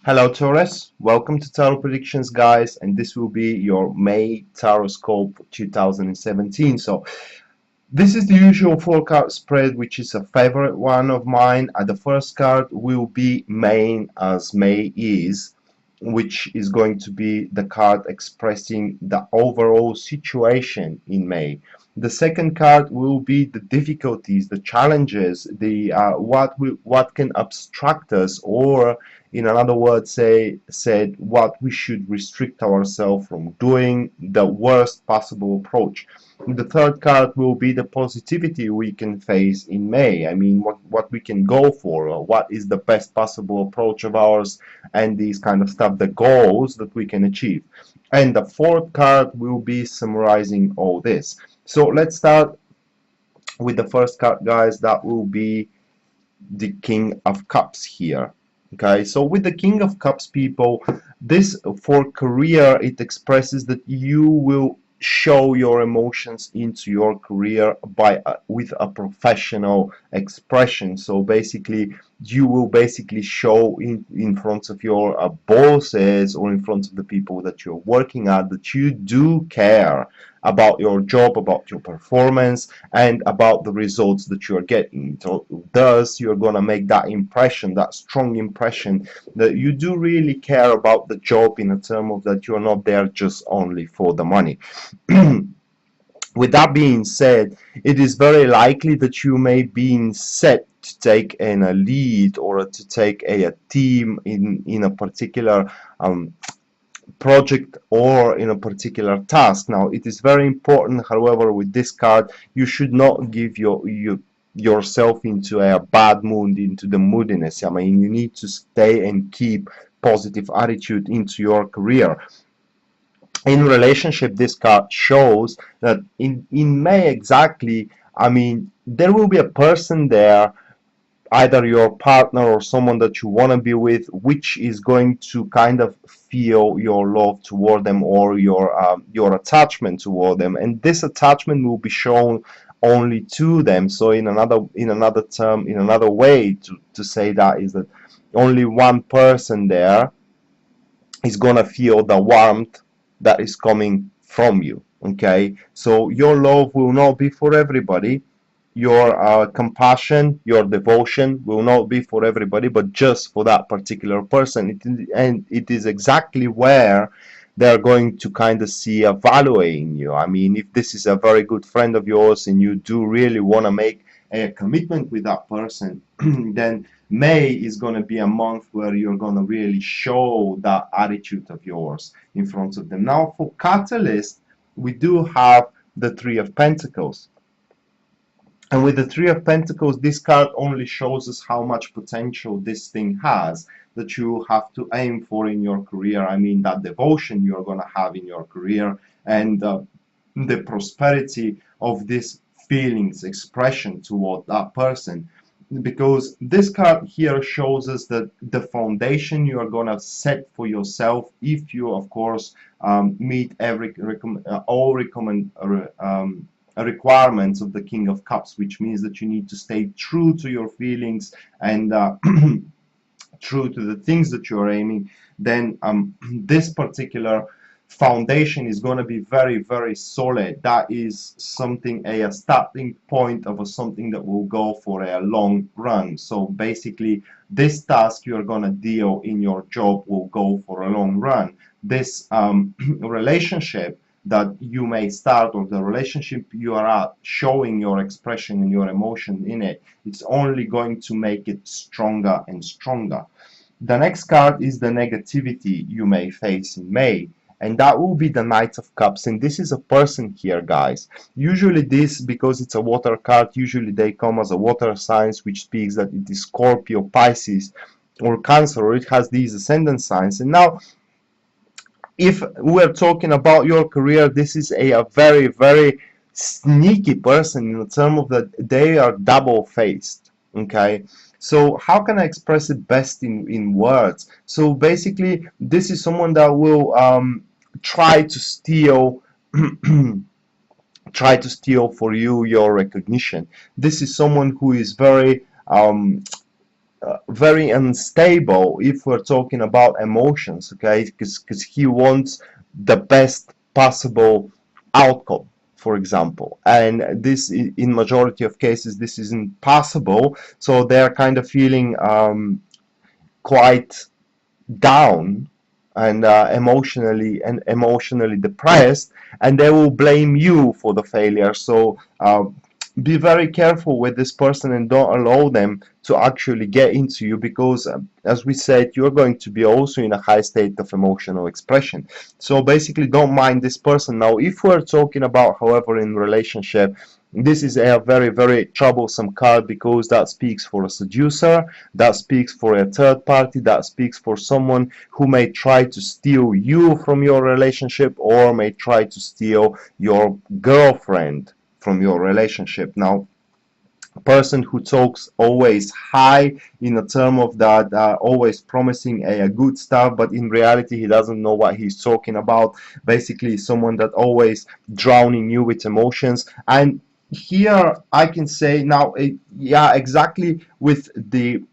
Hello Taurus, welcome to Tarot Predictions guys, and this will be your May Tarot Scope for 2017. So this is the usual 4-card spread, which is a favorite one of mine. The first card will be Main, as May is, which is going to be the card expressing the overall situation in May. The second card will be the difficulties, the challenges, the what can obstruct us, or in another word, said what we should restrict ourselves from doing, the worst possible approach. The third card will be the positivity we can face in May. I mean, what we can go for, or what is the best possible approach of ours, and these kind of stuff, the goals that we can achieve. And the fourth card will be summarizing all this. So let's start with the first card, guys. That will be the King of Cups here. Okay, so with the King of Cups, people, this for career, it expresses that you will show your emotions into your career by with a professional expression. So basically you will basically show in front of your bosses, or in front of the people that you're working at, that you do care about your job, about your performance, and about the results that you're getting. So thus you're gonna make that impression, that strong impression, that you do really care about the job, in a term of that you're not there just only for the money. With that being said, it is very likely that you may be set to take in a lead, or to take a team in a particular project, or in a particular task. Now it is very important, however, with this card, you should not give yourself into a bad mood, into the moodiness. I mean, you need to stay and keep positive attitude into your career. In relationship, this card shows that in May exactly, I mean, there will be a person there, either your partner or someone that you want to be with, which is going to kind of feel your love toward them, or your attachment toward them, and this attachment will be shown only to them. So in another term, in another way to say that, is that only one person there is gonna feel the warmth that is coming from you. Okay, so your love will not be for everybody, your compassion, your devotion will not be for everybody, but just for that particular person. And it is exactly where they're going to kind of see a value in you. I mean, if this is a very good friend of yours and you do really want to make a commitment with that person, then May is going to be a month where you're going to really show that attitude of yours in front of them. Now, for Catalyst, we do have the Three of Pentacles. And with the Three of Pentacles, this card only shows us how much potential this thing has, that you have to aim for in your career. I mean, that devotion you're going to have in your career, and the prosperity of this feelings expression toward that person. Because this card here shows us that the foundation you are going to set for yourself, if you, of course, meet all requirements of the King of Cups, which means that you need to stay true to your feelings, and true to the things that you're aiming, then this particular foundation is going to be very, very solid. That is something, a starting point of something that will go for a long run. So basically, this task you're going to deal in your job will go for a long run. This relationship that you may start, or the relationship you are at, showing your expression and your emotion in it, it's only going to make it stronger and stronger. The next card is the negativity you may face in May, and that will be the Knight of Cups. And this is a person here, guys. Usually this, because it's a water card, usually they come as a water signs, which speaks that it is Scorpio, Pisces, or Cancer, or it has these ascendant signs. And now, if we're talking about your career, this is a very, very sneaky person, in the term of that they are double-faced. Okay, so how can I express it best in words? So basically, this is someone that will try to steal try to steal for you your recognition. This is someone who is very very unstable if we're talking about emotions, okay? Because he wants the best possible outcome, for example, and this in majority of cases this isn't possible, so they're kind of feeling quite down and emotionally depressed, and they will blame you for the failure. So be very careful with this person and don't allow them to actually get into you, because as we said, you're going to be also in a high state of emotional expression. So basically don't mind this person. Now if we're talking about, however, in relationship, this is a very troublesome card, because that speaks for a seducer, that speaks for a third party, that speaks for someone who may try to steal you from your relationship, or may try to steal your girlfriend from your relationship. Now, a person who talks always high in a term of that, always promising a good stuff, but in reality he doesn't know what he's talking about. Basically someone that always drowning you with emotions. And here I can say now, yeah, exactly, with the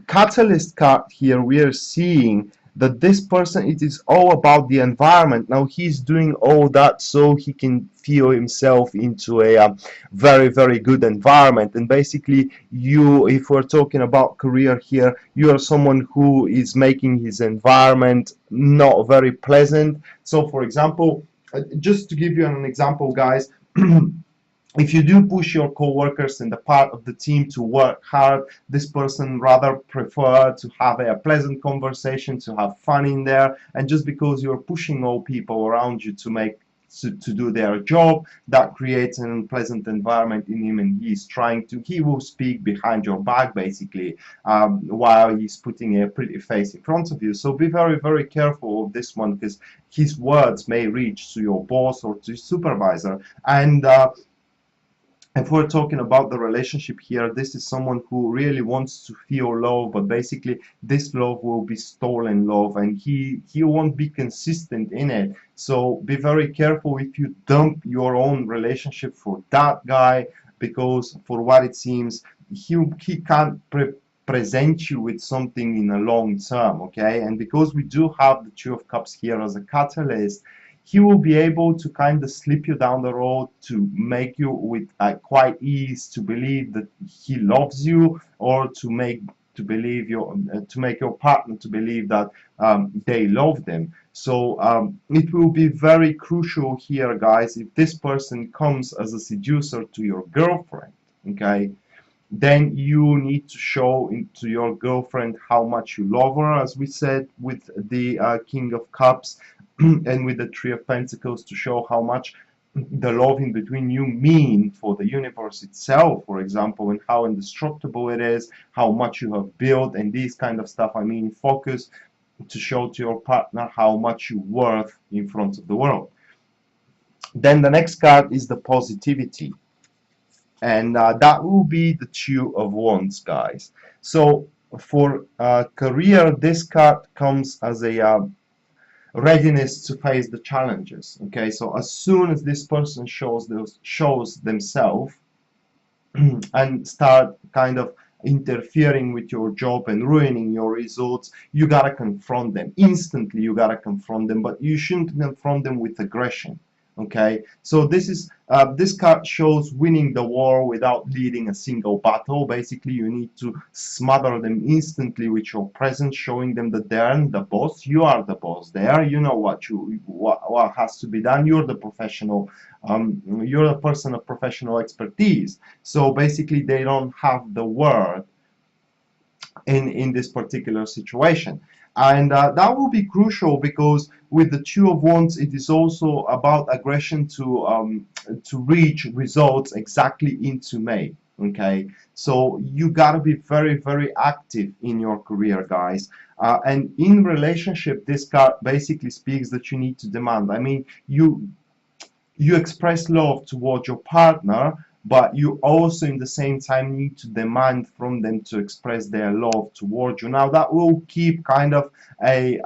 catalyst card here, we are seeing that this person, it is all about the environment. Now he's doing all that so he can feel himself into a very good environment. And basically you, if we're talking about career here, you are someone who is making his environment not very pleasant. So for example, just to give you an example, guys, if you do push your co-workers and the part of the team to work hard, this person rather prefer to have a pleasant conversation, to have fun in there. And just because you're pushing all people around you to do their job, that creates an unpleasant environment in him, and he will speak behind your back, basically, while he's putting a pretty face in front of you. So be very careful of this one, because his words may reach to your boss or to your supervisor. And if we're talking about the relationship here, this is someone who really wants to feel love, but basically this love will be stolen love, and he won't be consistent in it. So be very careful if you dump your own relationship for that guy, because for what it seems, he can't present you with something in a long term, okay? And because we do have the Two of Cups here as a catalyst, he will be able to kind of slip you down the road to make you with quite ease to believe that he loves you, or to make your partner to believe that they love them. So it will be very crucial here, guys, if this person comes as a seducer to your girlfriend, okay? Then you need to show to your girlfriend how much you love her, as we said with the King of Cups and with the Three of Pentacles, to show how much the love in between you mean for the universe itself, for example, and how indestructible it is, how much you have built, and these kind of stuff. I mean, focus to show to your partner how much you're worth in front of the world. Then the next card is the positivity, and that will be the Two of Wands, guys. So for career, this card comes as a readiness to face the challenges, okay? So as soon as this person shows themselves and start kind of interfering with your job and ruining your results, you gotta confront them instantly. You gotta confront them, but you shouldn't confront them with aggression, okay? So this card shows winning the war without leading a single battle. Basically you need to smother them instantly with your presence, showing them that they're the boss. You are the boss there. You know what has to be done. You're the professional, you're a person of professional expertise. So basically they don't have the word in this particular situation. And that will be crucial, because with the Two of Wands, it is also about aggression to reach results exactly into May, okay? So you gotta be very active in your career, guys. And in relationship, this card basically speaks that you need to demand. I mean, you express love towards your partner, but you also in the same time need to demand from them to express their love towards you. Now that will keep kind of a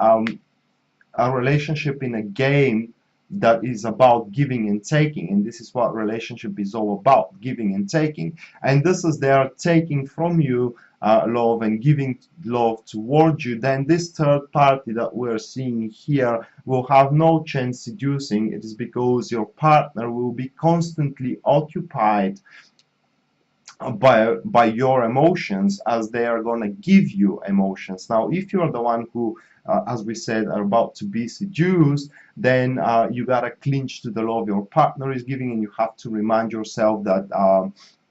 relationship in a game that is about giving and taking, and this is what relationship is all about, giving and taking. And this is they are taking from you love and giving love towards you. Then this third party that we're seeing here will have no chance seducing. It is because your partner will be constantly occupied by your emotions, as they are going to give you emotions. Now if you're the one who as we said are about to be seduced, then you gotta clinch to the love your partner is giving, and you have to remind yourself that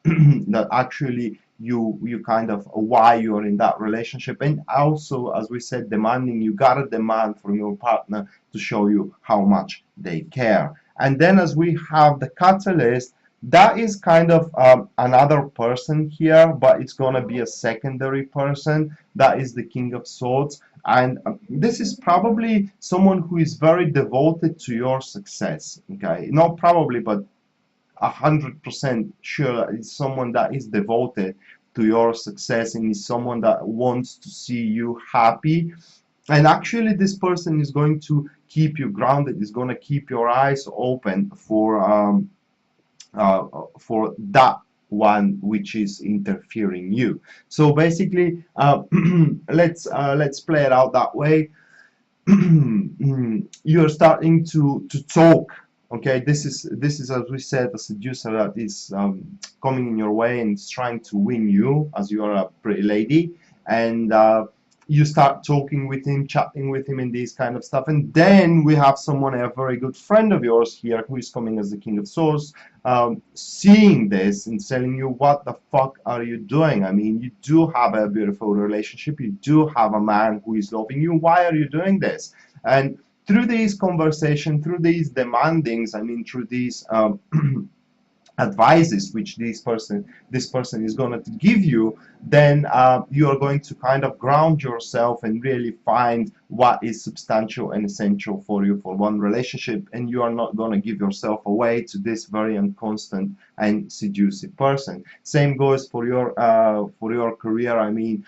that actually you kind of why you're in that relationship. And also, as we said, demanding, you gotta demand from your partner to show you how much they care. And then as we have the catalyst, that is kind of another person here, but it's gonna be a secondary person. That is the King of Swords, and this is probably someone who is very devoted to your success. Okay, not probably, but 100% sure that it's someone that is devoted to your success, and is someone that wants to see you happy. And actually this person is going to keep you grounded, is going to keep your eyes open for that one which is interfering you. So basically let's play it out that way. You're starting to talk. Okay, this is as we said, a seducer that is coming in your way and is trying to win you, as you are a pretty lady. And you start talking with him, chatting with him, and this kind of stuff. And then we have someone, a very good friend of yours here, who is coming as the King of Swords, seeing this and telling you, what the fuck are you doing? I mean, you do have a beautiful relationship, you do have a man who is loving you, why are you doing this? And through these conversations, through these demandings, I mean, through these advices which this person is going to give you, then you are going to kind of ground yourself and really find what is substantial and essential for you for one relationship, and you are not going to give yourself away to this very unconstant and seductive person. Same goes for your career. I mean,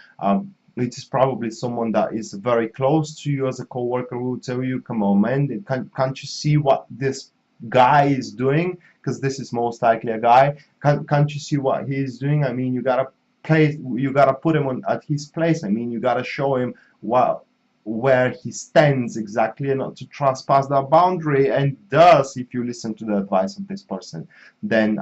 it is probably someone that is very close to you as a co-worker who will tell you, come on man, can't you see what this guy is doing? Because this is most likely a guy. Can't you see what he is doing? I mean, you gotta put him on at his place. I mean, you gotta show him where he stands exactly, and not to trespass that boundary. And thus, if you listen to the advice of this person, then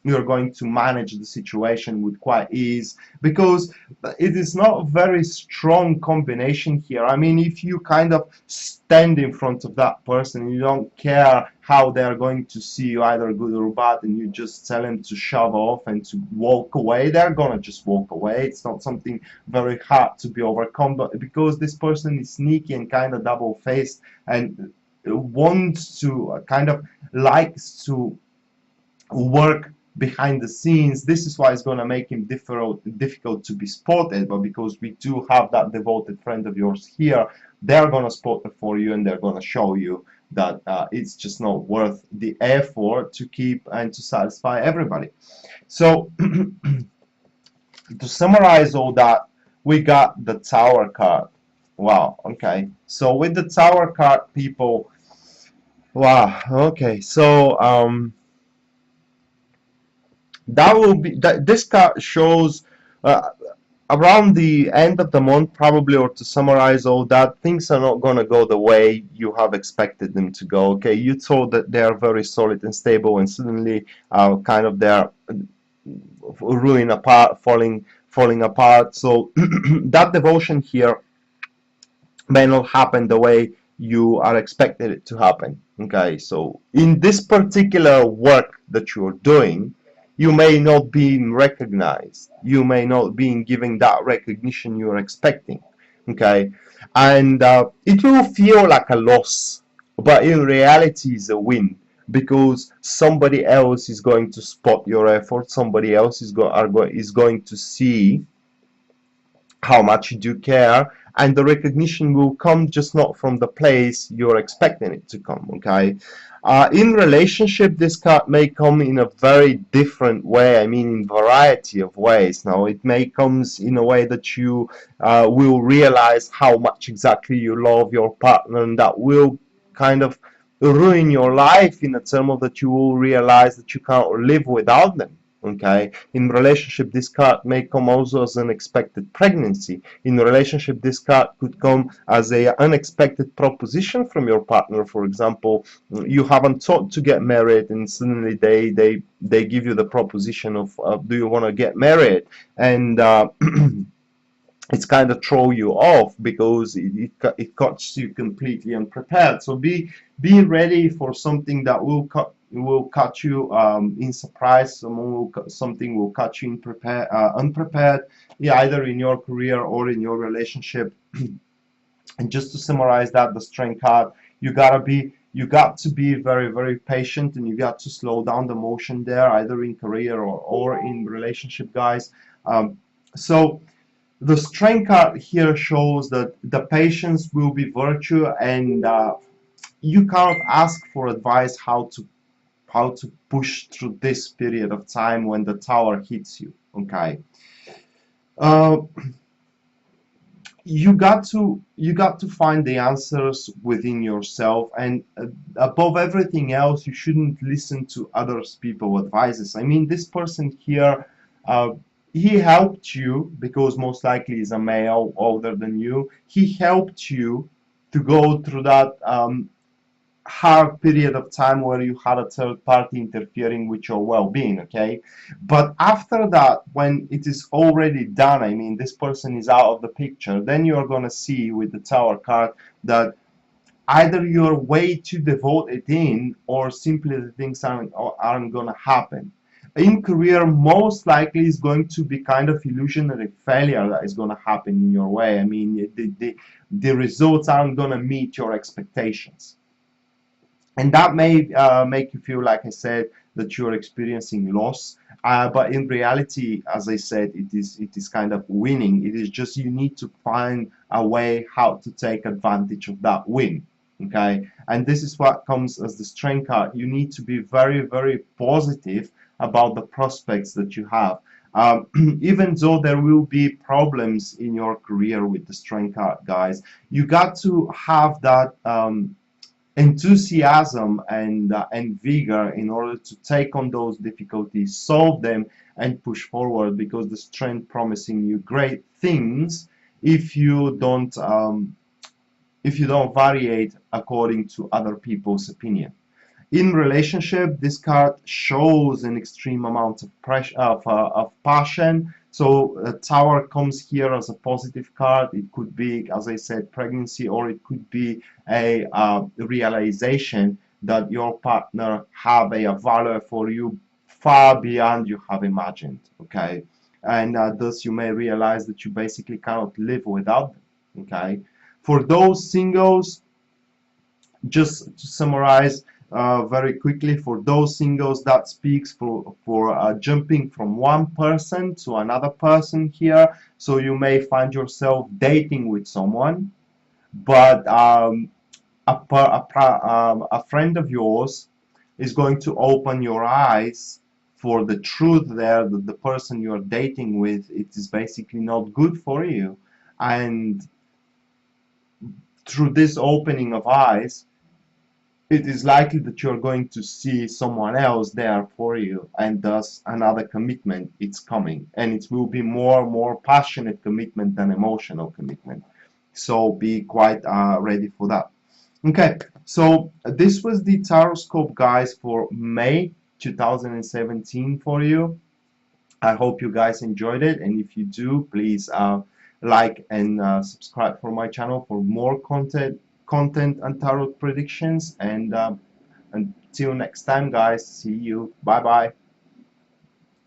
you're going to manage the situation with quite ease, because it is not a very strong combination here. I mean, if you kind of stand in front of that person, you don't care how they're going to see you, either good or bad, and you just tell them to shove off and to walk away, they're gonna just walk away. It's not something very hard to be overcome, but because this person is sneaky and kind of double-faced and wants to kind of likes to work behind the scenes, this is why it's going to make him difficult to be spotted. But because we do have that devoted friend of yours here, they're going to spot it for you, and they're going to show you that it's just not worth the effort to keep and to satisfy everybody. So to summarize all that, we got the Tower card. Wow, okay, so with the Tower card, people, wow, okay, so that will be that this card shows uh, around the end of the month, probably, or to summarize all that, things are not going to go the way you have expected them to go. Okay, you thought that they are very solid and stable, and suddenly kind of they're ruining apart, falling apart. So that devotion here may not happen the way you are expected it to happen. Okay, so in this particular work that you're doing, you may not be recognized, you may not be given that recognition you're expecting. Okay, and it will feel like a loss, but in reality it's a win, because somebody else is going to spot your effort, somebody else is going to see how much you do care, and the recognition will come just not from the place you're expecting it to come. Okay, in relationship, this card may come in a very different way, I mean in variety of ways. Now it may comes in a way that you will realize how much exactly you love your partner, and that will kind of ruin your life in a term of that you will realize that you can't live without them. Okay, in relationship this card may come also as unexpected pregnancy. In relationship this card could come as a unexpected proposition from your partner. For example, you haven't thought to get married and suddenly they give you the proposition of do you want to get married, and it's kind of throw you off because it cuts you completely unprepared. So be ready for something that will catch you in surprise. Something will catch you unprepared, yeah, either in your career or in your relationship. And just to summarize that, the strength card, you got to be very, very patient, and you got to slow down the motion there, either in career or in relationship, guys. So the strength card here shows that the patience will be virtue, and you cannot ask for advice how to push through this period of time when the tower hits you. Okay, uh, you got to find the answers within yourself, and above everything else, you shouldn't listen to others people advices. I mean, this person here, uh, he helped you because most likely he's a male older than you. He helped you to go through that hard period of time where you had a third party interfering with your well-being. Okay, but after that, when it is already done, I mean, this person is out of the picture, then you're gonna see with the tower card that either you're way too devoted in, or simply the things aren't gonna happen. In career, most likely is going to be kind of illusionary failure that is going to happen in your way. I mean, the results aren't going to meet your expectations, and that may make you feel, like I said, that you're experiencing loss. But in reality, as I said, it is kind of winning. It is just you need to find a way how to take advantage of that win. Okay, and this is what comes as the strength card. You need to be very, very positive about the prospects that you have. Even though there will be problems in your career with the strength card, guys, you got to have that enthusiasm and vigor in order to take on those difficulties, solve them, and push forward, because the strength promising you great things if you don't variate according to other people's opinion. In relationship, this card shows an extreme amount of pressure of passion. So tower comes here as a positive card. It could be, as I said, pregnancy, or it could be a realization that your partner have a value for you far beyond you have imagined. Okay, and thus you may realize that you basically cannot live without them. Okay, for those singles, just to summarize very quickly, for those singles, that speaks for jumping from one person to another person here. So you may find yourself dating with someone, but a friend of yours is going to open your eyes for the truth there, that the person you're dating with, it is basically not good for you. And through this opening of eyes, it is likely that you're going to see someone else there for you, and thus another commitment it's coming, and it will be more passionate commitment than emotional commitment. So be quite ready for that. Okay, so this was the Taroscope, guys, for May 2017 for you. I hope you guys enjoyed it, and if you do, please like and subscribe for my channel for more content and tarot predictions. And until next time, guys, see you. Bye bye.